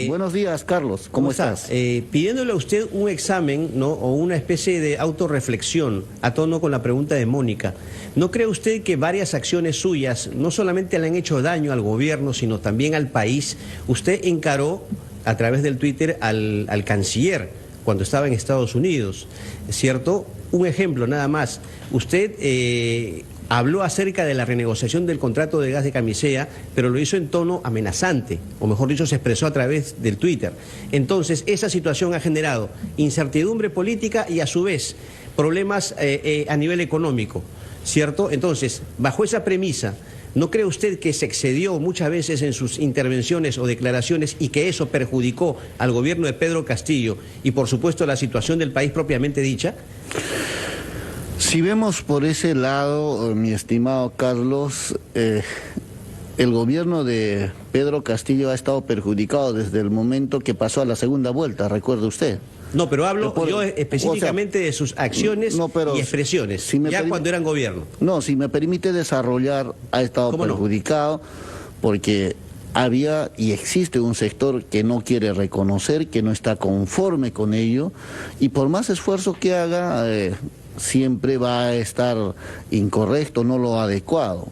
Buenos días, Carlos. ¿Cómo estás? Pidiéndole a usted un examen, ¿no? O una especie de autorreflexión a tono con la pregunta de Mónica. ¿No cree usted que varias acciones suyas no solamente le han hecho daño al gobierno, sino también al país? Usted encaró a través del Twitter al canciller cuando estaba en Estados Unidos, ¿cierto? Un ejemplo nada más. Usted habló acerca de la renegociación del contrato de gas de Camisea, pero lo hizo en tono amenazante, o mejor dicho, se expresó a través del Twitter. Entonces, esa situación ha generado incertidumbre política y, a su vez, problemas a nivel económico, ¿cierto? Entonces, bajo esa premisa, ¿no cree usted que se excedió muchas veces en sus intervenciones o declaraciones y que eso perjudicó al gobierno de Pedro Castillo y, por supuesto, la situación del país propiamente dicha? Si vemos por ese lado, mi estimado Carlos, el gobierno de Pedro Castillo ha estado perjudicado desde el momento que pasó a la segunda vuelta, ¿recuerda usted? No, pero hablo yo específicamente de sus acciones y expresiones, cuando eran gobierno. No, si me permite desarrollar, ha estado perjudicado porque había y existe un sector que no quiere reconocer, que no está conforme con ello, y por más esfuerzo que haga, siempre va a estar incorrecto, no lo adecuado.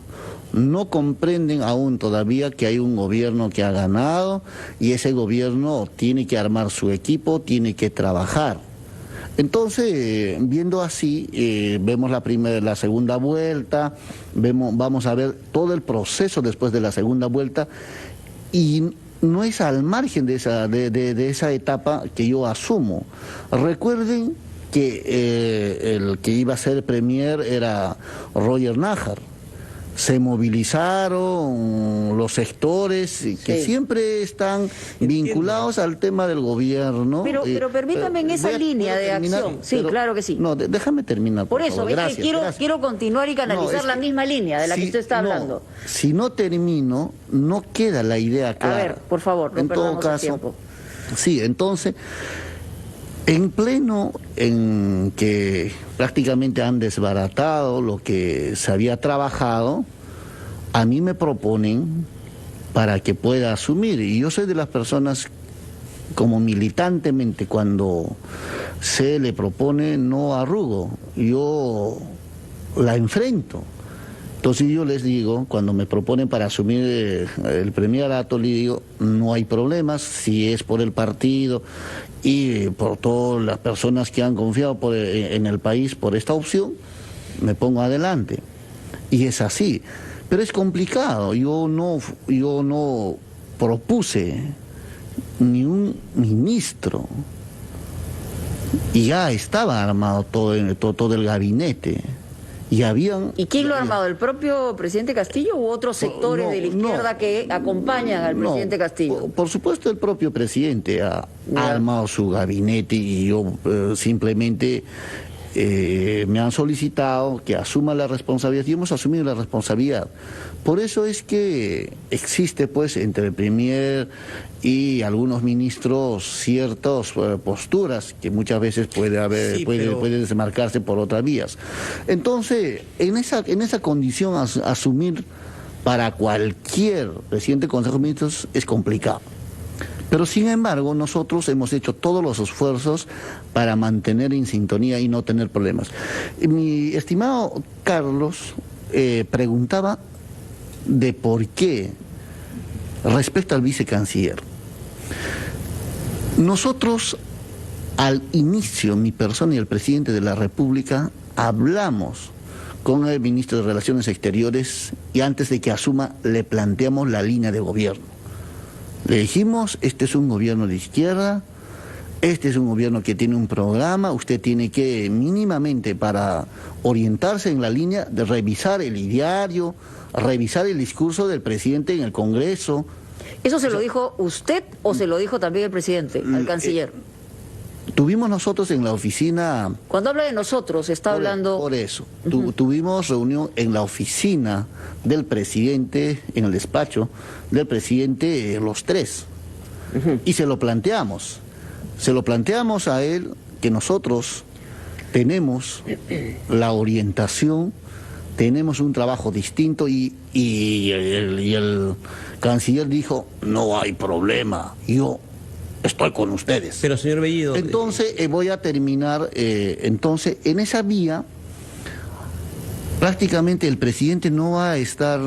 No comprenden aún todavía que hay un gobierno que ha ganado y ese gobierno tiene que armar su equipo, tiene que trabajar. Entonces, viendo así, vemos la segunda vuelta, vamos a ver todo el proceso después de la segunda vuelta y no es al margen de esa etapa que yo asumo. Recuerden que el que iba a ser premier era Roger Nájar. Se movilizaron los sectores que siempre están vinculados al tema del gobierno. Pero permítame en esa línea de acción. Sí, claro que sí. No, déjame terminar. Por eso, quiero continuar y canalizar la misma línea de la que usted está hablando. Si no termino, no queda la idea clara. A ver, por favor, no perdamos el tiempo. Sí, entonces, en pleno en que prácticamente han desbaratado lo que se había trabajado, a mí me proponen para que pueda asumir. Y yo soy de las personas, como militantemente, cuando se le propone, no arrugo, yo la enfrento. Entonces yo les digo, cuando me proponen para asumir el premierato, le digo, no hay problemas, si es por el partido y por todas las personas que han confiado en el país por esta opción, me pongo adelante. Y es así. Pero es complicado, yo no propuse ni un ministro y ya estaba armado todo el gabinete. ¿Y quién lo ha armado? ¿El propio presidente Castillo u otros sectores de la izquierda que acompañan al presidente Castillo? Por supuesto, el propio presidente ha armado su gabinete y yo simplemente me han solicitado que asuma la responsabilidad y hemos asumido la responsabilidad. Por eso es que existe, pues, entre el premier y algunos ministros ciertas posturas que muchas veces puede desmarcarse por otras vías. Entonces, en esa condición asumir para cualquier presidente del Consejo de Ministros es complicado. Pero sin embargo, nosotros hemos hecho todos los esfuerzos para mantener en sintonía y no tener problemas. Mi estimado Carlos preguntaba de por qué respecto al vicecanciller. Nosotros, al inicio, mi persona y el presidente de la República, hablamos con el ministro de Relaciones Exteriores y antes de que asuma le planteamos la línea de gobierno. Le dijimos, este es un gobierno de izquierda, este es un gobierno que tiene un programa, usted tiene que mínimamente para orientarse en la línea de revisar el ideario, revisar el discurso del presidente en el Congreso. ¿Eso se lo dijo usted o se lo dijo también el presidente, al canciller? Tuvimos nosotros en la oficina... Cuando habla de nosotros, está hablando... Por eso, tuvimos reunión en la oficina del presidente, en el despacho del presidente, los tres. Y se lo planteamos a él que nosotros tenemos la orientación tenemos un trabajo distinto y el canciller dijo, no hay problema, yo estoy con ustedes. Pero señor Bellido... Entonces voy a terminar, entonces en esa vía prácticamente el presidente no va a estar,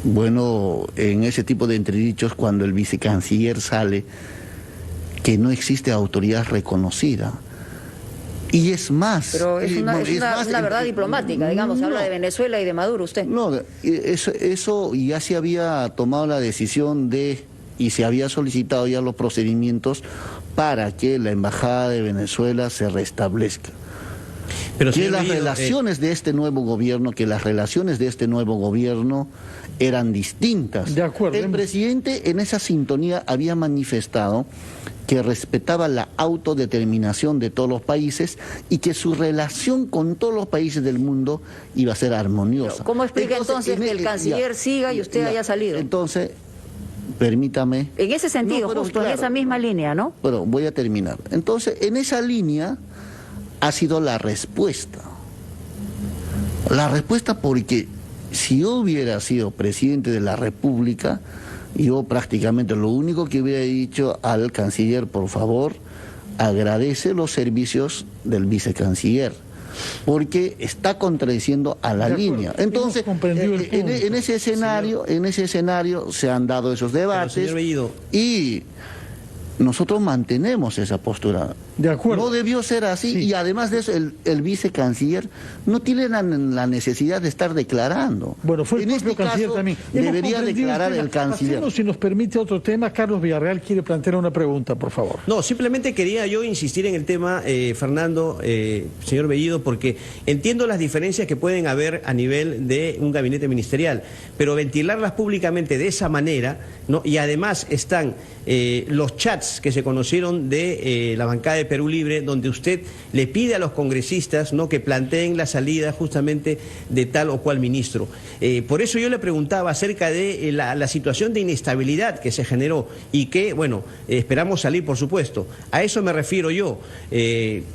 bueno, en ese tipo de entredichos cuando el vicecanciller sale que no existe autoridad reconocida. Y es más... Pero es una verdad diplomática, digamos, no, habla de Venezuela y de Maduro usted. No, eso ya se había tomado la decisión y se había solicitado ya los procedimientos para que la Embajada de Venezuela se restablezca. Pero que las Bellido, relaciones de este nuevo gobierno eran distintas. De acuerdo. El presidente en esa sintonía había manifestado que respetaba la autodeterminación de todos los países y que su relación con todos los países del mundo iba a ser armoniosa. ¿Cómo explica entonces que el canciller siga y usted haya salido? Entonces, permítame. En ese sentido, pero justo claro, en esa misma línea, ¿no? Pero voy a terminar. Entonces, en esa línea ha sido la respuesta. La respuesta porque si yo hubiera sido presidente de la República, yo prácticamente lo único que hubiera dicho al canciller, por favor, agradece los servicios del vicecanciller, porque está contradiciendo a la línea. Entonces, en ese escenario se han dado esos debates y nosotros mantenemos esa postura. De acuerdo. No debió ser así, sí. Y además de eso, el vicecanciller no tiene la necesidad de estar declarando. Bueno, fue el propio canciller también. Debería declarar el canciller. Pasemos, si nos permite, otro tema. Carlos Villarreal quiere plantear una pregunta, por favor. No, simplemente quería yo insistir en el tema, Fernando, señor Bellido, porque entiendo las diferencias que pueden haber a nivel de un gabinete ministerial, pero ventilarlas públicamente de esa manera, ¿no? Y además están los chats que se conocieron de la bancada de Perú Libre, donde usted le pide a los congresistas, ¿no?, que planteen la salida justamente de tal o cual ministro. Por eso yo le preguntaba acerca de la situación de inestabilidad que se generó y que, bueno, esperamos salir, por supuesto. A eso me refiero yo.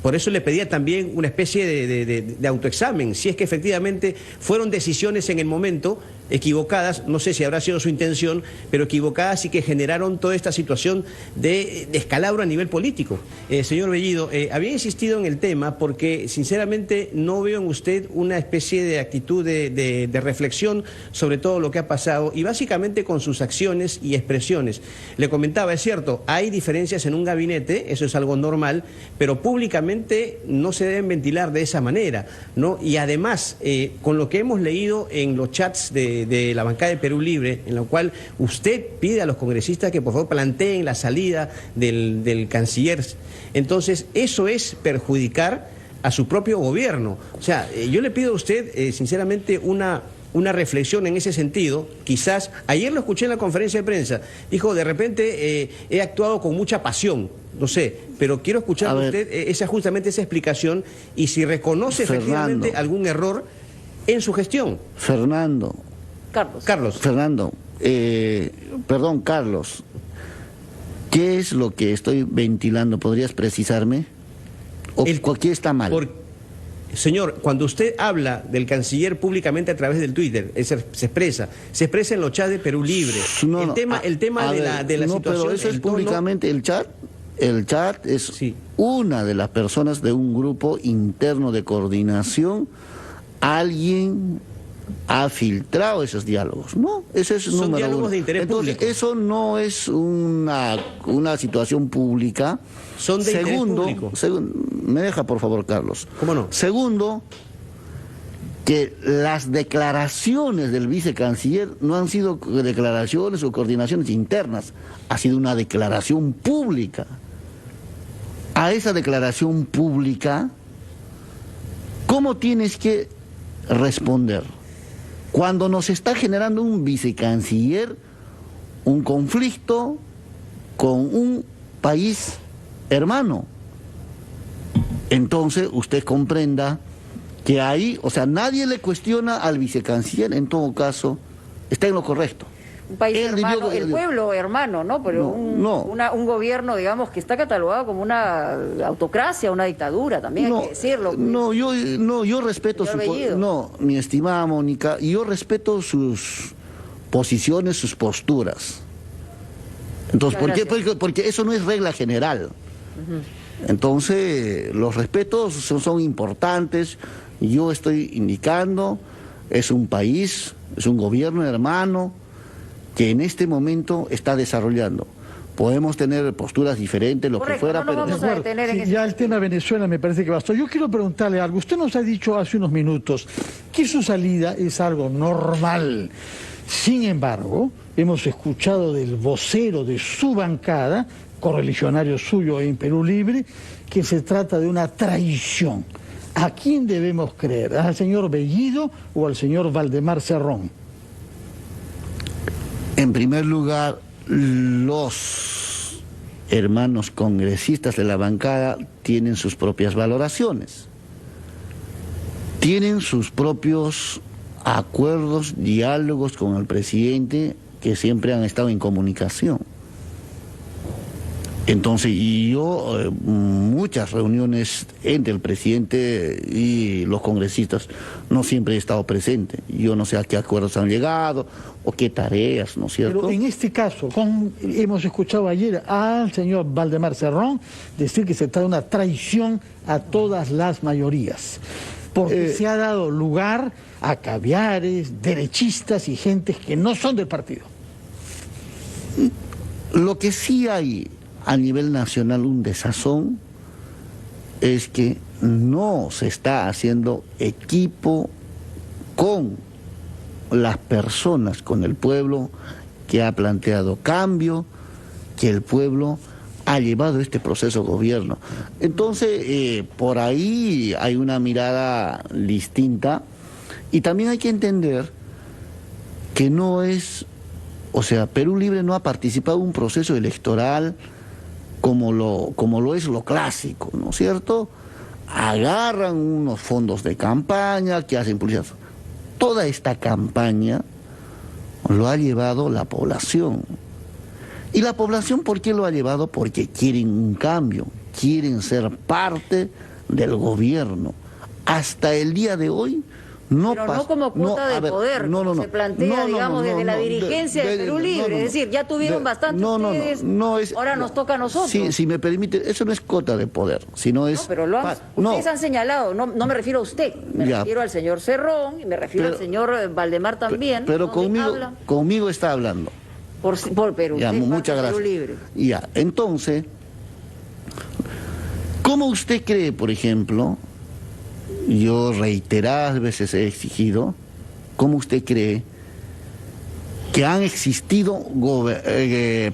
Por eso le pedía también una especie de autoexamen, si es que efectivamente fueron decisiones en el momento equivocadas, no sé si habrá sido su intención, pero equivocadas y que generaron toda esta situación de descalabro a nivel político. Señor Bellido, había insistido en el tema porque sinceramente no veo en usted una especie de actitud de reflexión sobre todo lo que ha pasado y básicamente con sus acciones y expresiones. Le comentaba, es cierto, hay diferencias en un gabinete, eso es algo normal, pero públicamente no se deben ventilar de esa manera, ¿no? Y además, con lo que hemos leído en los chats de la bancada de Perú Libre, en la cual usted pide a los congresistas que por favor planteen la salida del canciller, entonces eso es perjudicar a su propio gobierno. O sea, yo le pido a usted sinceramente una reflexión en ese sentido. Quizás, ayer lo escuché en la conferencia de prensa, dijo, de repente he actuado con mucha pasión, no sé, pero quiero escuchar de usted justamente esa explicación y si reconoce efectivamente algún error en su gestión. Carlos. Fernando, Carlos, ¿qué es lo que estoy ventilando? ¿Podrías precisarme? ¿O qué está mal? Señor, cuando usted habla del canciller públicamente a través del Twitter, se expresa en los chats de Perú Libre. El tema de la situación... Pero eso es públicamente el chat. El chat es una de las personas de un grupo interno de coordinación. Alguien ha filtrado esos diálogos, ¿no? Ese es Son diálogos de interés público. Eso no es una situación pública. Son de interés público. Me deja, por favor, Carlos. ¿Cómo no? Segundo, que las declaraciones del vicecanciller no han sido declaraciones o coordinaciones internas, ha sido una declaración pública. A esa declaración pública, ¿cómo tienes que responder? Cuando nos está generando un vicecanciller un conflicto con un país hermano, entonces usted comprenda que ahí, o sea, nadie le cuestiona al vicecanciller, en todo caso, está en lo correcto. Un país hermano, el pueblo hermano, ¿no? Pero un gobierno, digamos, que está catalogado como una autocracia, una dictadura, también hay que decirlo. Yo respeto mi estimada Mónica, yo respeto sus posiciones, sus posturas. Entonces, porque eso no es regla general. Entonces, los respetos son importantes. Yo estoy indicando, es un país, es un gobierno hermano que en este momento está desarrollando. Podemos tener posturas diferentes, lo que fuera, pero... Vamos a detener en ya el tema Venezuela me parece que bastó. Yo quiero preguntarle algo. Usted nos ha dicho hace unos minutos que su salida es algo normal. Sin embargo, hemos escuchado del vocero de su bancada, correligionario suyo en Perú Libre, que se trata de una traición. ¿A quién debemos creer? ¿Al señor Bellido o al señor Valdemar Cerrón? En primer lugar, los hermanos congresistas de la bancada tienen sus propias valoraciones. Tienen sus propios acuerdos, diálogos con el presidente que siempre han estado en comunicación. Entonces, muchas reuniones entre el presidente y los congresistas, no siempre he estado presente. Yo no sé a qué acuerdos han llegado o qué tareas, ¿no es cierto? Pero en este caso, hemos escuchado ayer al señor Valdemar Cerrón decir que se trata de una traición a todas las mayorías, porque se ha dado lugar a caviares, derechistas y gentes que no son del partido. Lo que sí hay a nivel nacional un desazón es que no se está haciendo equipo con las personas, con el pueblo que ha planteado cambio, que el pueblo ha llevado este proceso de gobierno. Entonces, por ahí hay una mirada distinta y también hay que entender que no es, o sea, Perú Libre no ha participado en un proceso electoral como lo es lo clásico, ¿no es cierto? Agarran unos fondos de campaña que hacen publicidad. Toda esta campaña lo ha llevado la población. ¿Y la población por qué lo ha llevado? Porque quieren un cambio, quieren ser parte del gobierno. Hasta el día de hoy no pero no como cuota de poder, se plantea, digamos, desde la dirigencia de Perú Libre, es decir, ya tuvieron bastante ustedes, ahora nos toca a nosotros. Sí, si me permite, eso no es cuota de poder, sino es... No, pero ustedes han señalado, no me refiero a usted, me refiero al señor Cerrón, y me refiero al señor Valdemar también. Pero conmigo está hablando. Por Perú, ya, muchas gracias. Perú Libre. Ya, entonces, ¿cómo usted cree, por ejemplo... Yo reiteradas veces he exigido, ¿cómo usted cree que han existido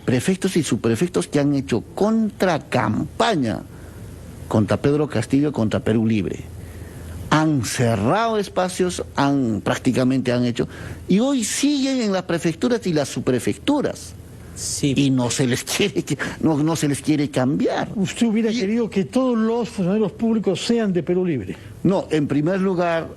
prefectos y subprefectos que han hecho contracampaña contra Pedro Castillo, contra Perú Libre? Han cerrado espacios, prácticamente han hecho, y hoy siguen en las prefecturas y las subprefecturas. Sí. Y no se les quiere cambiar. ¿Usted hubiera querido que todos los funcionarios públicos sean de Perú Libre? No, en primer lugar,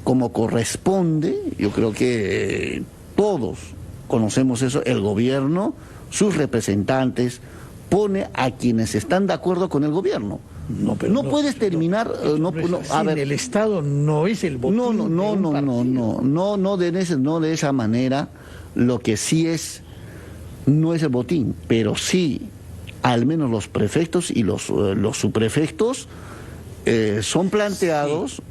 como corresponde, yo creo que todos conocemos eso, el gobierno, sus representantes, pone a quienes están de acuerdo con el gobierno. No puedes terminar... a ver, el Estado no es el botín. No de esa manera. Lo que sí es... no es el botín, pero sí, al menos los prefectos y los subprefectos son planteados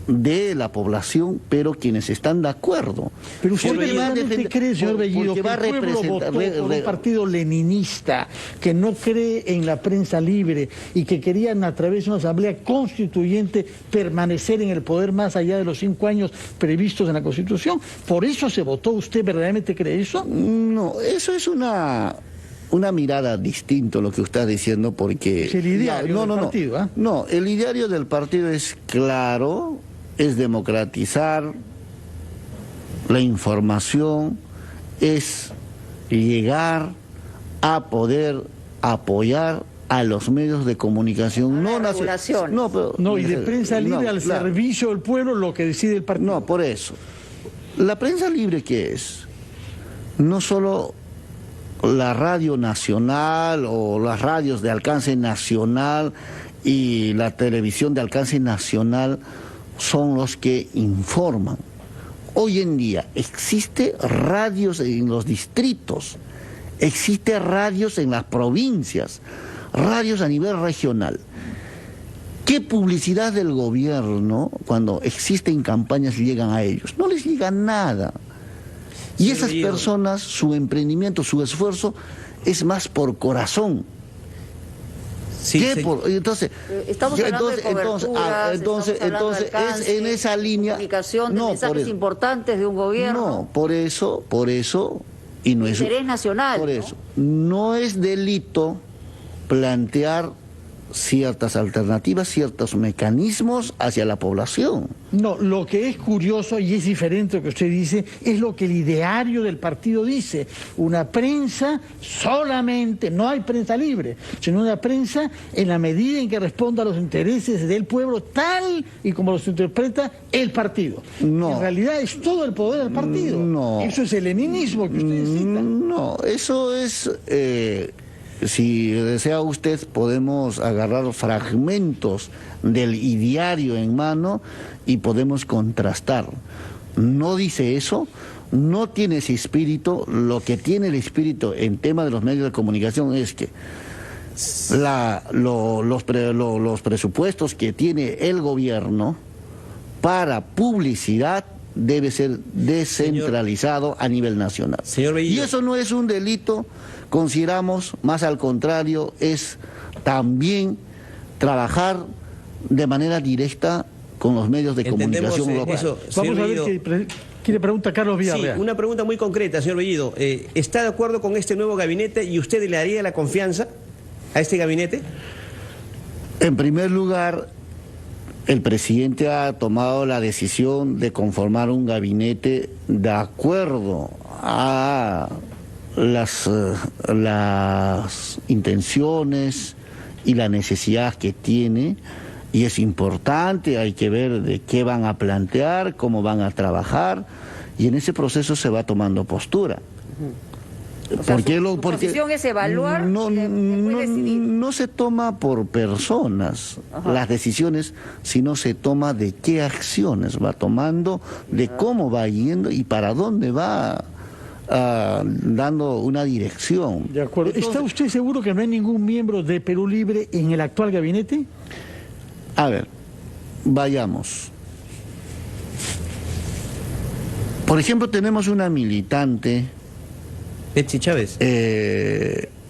de la población, pero quienes están de acuerdo. Pero usted realmente cree, señor Bellido, que el pueblo votó por un partido leninista que no cree en la prensa libre y que querían a través de una asamblea constituyente permanecer en el poder más allá de los 5 años previstos en la Constitución. ¿Por eso se votó? ¿Usted verdaderamente cree eso? No, eso es una mirada distinta a lo que usted está diciendo, porque... Es el ideario del partido, ¿eh? No, el ideario del partido es claro, es democratizar la información, es llegar a poder apoyar a los medios de comunicación. Y de prensa libre al servicio del pueblo, lo que decide el partido. No, por eso. ¿La prensa libre qué es? no solo la radio nacional o las radios de alcance nacional y la televisión de alcance nacional son los que informan. Hoy en día existe radios en los distritos, existe radios en las provincias, radios a nivel regional. ¿Qué publicidad del gobierno cuando existen campañas llegan a ellos? No les llega nada. Y esas personas, su emprendimiento, su esfuerzo es más por corazón. Sí, entonces, estamos hablando de coberturas, entonces es en esa línea, comunicación de mensajes importantes de un gobierno. No, por eso y no es interés nacional. Por eso no es delito plantear ciertas alternativas, ciertos mecanismos hacia la población. No, lo que es curioso y es diferente lo que usted dice, es lo que el ideario del partido dice. Una prensa solamente, no hay prensa libre, sino una prensa en la medida en que responda a los intereses del pueblo tal y como los interpreta el partido. No. En realidad es todo el poder del partido. No. Eso es el leninismo que ustedes citan. No, eso es... si desea usted, podemos agarrar fragmentos del ideario en mano y podemos contrastar. No dice eso, no tiene ese espíritu. Lo que tiene el espíritu en tema de los medios de comunicación es que los presupuestos que tiene el gobierno para publicidad debe ser descentralizado a nivel nacional. Señor Bellido. Y eso no es un delito, consideramos, más al contrario, es también trabajar de manera directa con los medios de comunicación locales. Vamos a ver qué quiere preguntar Carlos Villarreal. Sí, una pregunta muy concreta, señor Bellido. ¿Está de acuerdo con este nuevo gabinete y usted le daría la confianza a este gabinete? En primer lugar, el presidente ha tomado la decisión de conformar un gabinete de acuerdo a las intenciones y la necesidad que tiene, y es importante, hay que ver de qué van a plantear, cómo van a trabajar, y en ese proceso se va tomando postura. O sea, su posición es evaluar y después decidir. No se toma por personas las decisiones, sino se toma de qué acciones va tomando, de cómo va yendo y para dónde va dando una dirección. De acuerdo. Entonces, ¿está usted seguro que no hay ningún miembro de Perú Libre en el actual gabinete? A ver, vayamos. Por ejemplo, tenemos una militante... Betsy Chávez.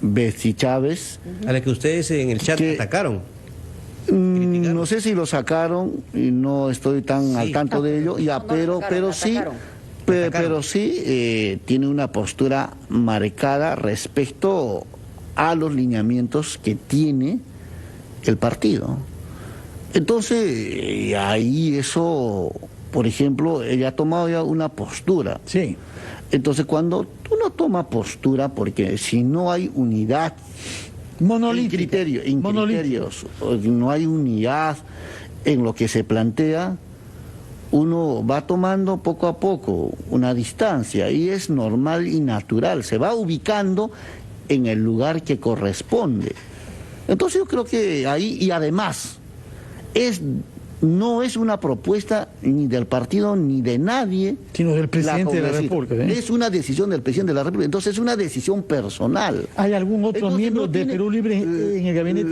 Betsy Chávez. A la que ustedes en el chat atacaron. No sé si lo sacaron y no estoy tan al tanto de ello, ya, pero sí tiene una postura marcada respecto a los lineamientos que tiene el partido. Entonces, ahí eso, por ejemplo, ella ha tomado ya una postura. Sí. Entonces, cuando uno toma postura, porque si no hay unidad, criterios, no hay unidad en lo que se plantea, uno va tomando poco a poco una distancia, y es normal y natural, se va ubicando en el lugar que corresponde. Entonces yo creo que ahí, y además, no es una propuesta ni del partido ni de nadie, sino del presidente de la República. Es una decisión del presidente de la República, entonces es una decisión personal. ¿Hay algún otro miembro de Perú Libre en el gabinete?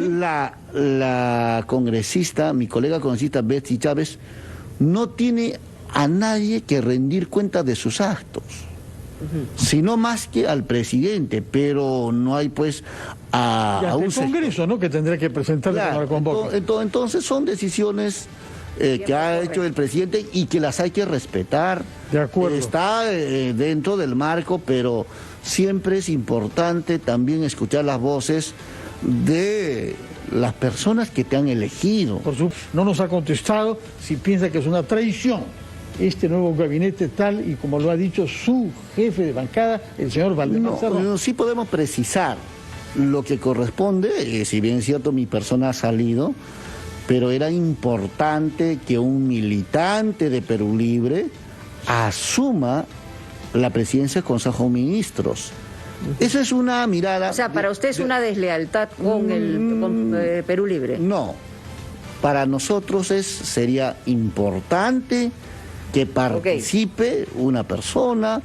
La congresista, mi colega congresista Betsy Chávez, no tiene a nadie que rendir cuenta de sus actos, sino más que al presidente, pero no hay pues a un Congreso, ¿no?, que tendrá que presentarle cuando la convoca. Entonces son decisiones que ha hecho el presidente y que las hay que respetar. De acuerdo. Está dentro del marco, pero siempre es importante también escuchar las voces de las personas que te han elegido. Por supuesto, no nos ha contestado si piensa que es una traición este nuevo gabinete, tal y como lo ha dicho su jefe de bancada, el señor Valdemar Cerrón. Sí podemos precisar lo que corresponde, si bien es cierto mi persona ha salido, pero era importante que un militante de Perú Libre asuma la presidencia del Consejo de Ministros. Esa es una mirada... O sea, para usted es una deslealtad con Perú Libre. No, para nosotros sería importante que participe una persona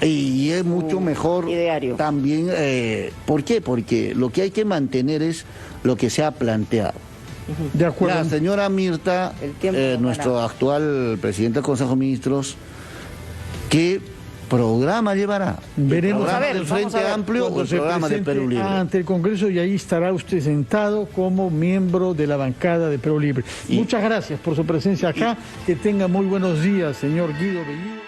y es mucho mejor ideario. También. ¿Por qué? Porque lo que hay que mantener es lo que se ha planteado. De acuerdo. La señora Mirta, nuestro actual presidente del Consejo de Ministros, ¿qué programa llevará? Veremos. ¿El programa del Frente Amplio o el programa de Perú Libre? Ante el Congreso, y ahí estará usted sentado como miembro de la bancada de Perú Libre. Muchas gracias por su presencia acá. Que tenga muy buenos días, señor Guido Bellido.